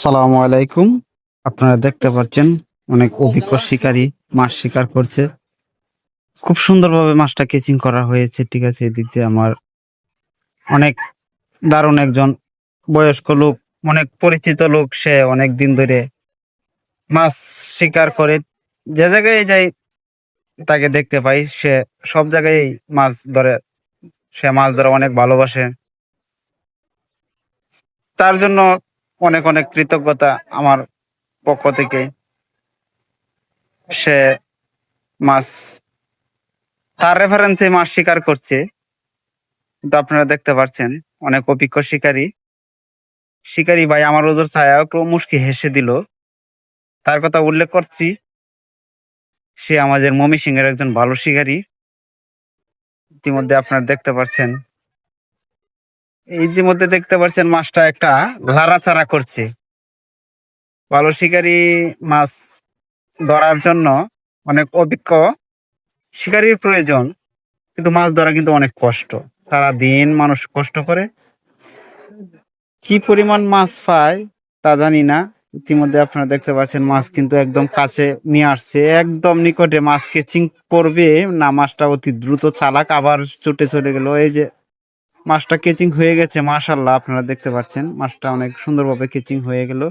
আসসালামু আলাইকুম। আপনারা দেখতে পাচ্ছেন অনেক অভিজ্ঞ শিকারী মাছ শিকার করছে। খুব সুন্দরভাবে মাছটা কেচিং করা হয়েছে। ঠিক আছে, এদিক দিয়ে আমার অনেক দারুণ একজন বয়স্ক লোক, অনেক পরিচিত লোক, সে অনেক দিন ধরে মাছ শিকার করে। যে জায়গায় যাই তাকে দেখতে পাই, সে সব জায়গায় মাছ ধরে। সে মাছ ধরা অনেক ভালোবাসে। তার জন্য অনেক অনেক কৃতজ্ঞতা আমার পক্ষ থেকে। সে মাছ তার রেফারেন্সে মাছ শিকার করছে। কিন্তু আপনারা দেখতে পাচ্ছেন অনেক অভিজ্ঞ শিকারী। শিকারী ভাই আমার ওজোর ছায়া একটু মুচকি হেসে দিল। তার কথা উল্লেখ করছি, সে আমাদের ময়মনসিং এর একজন ভালো শিকারী। ইতিমধ্যে আপনারা দেখতে পাচ্ছেন, ইতিমধ্যে দেখতে পাচ্ছেন মাছটা একটা লাড়াচাড়া করছে। ভালো শিকারী মাছ ধরার জন্য অনেক অভিজ্ঞ শিকারীর প্রয়োজন। কিন্তু মাছ ধরা কিন্তু অনেক কষ্ট। সারা দিন মানুষ কষ্ট করে, কি পরিমাণ মাছ পায় তা জানি না। ইতিমধ্যে আপনারা দেখতে পাচ্ছেন মাছ কিন্তু একদম কাছে নিয়ে আসছে, একদম নিকটে। মাছ কেচিং করবে না, মাছটা অতি দ্রুত চালাক আবার ছুটে চলে গেল। এই যে মাছটা কেচিং হয়ে গেছে, মাশাআল্লাহ। আপনারা দেখতে পাচ্ছেন মাছটা অনেক সুন্দরভাবে কেচিং হয়ে গেল।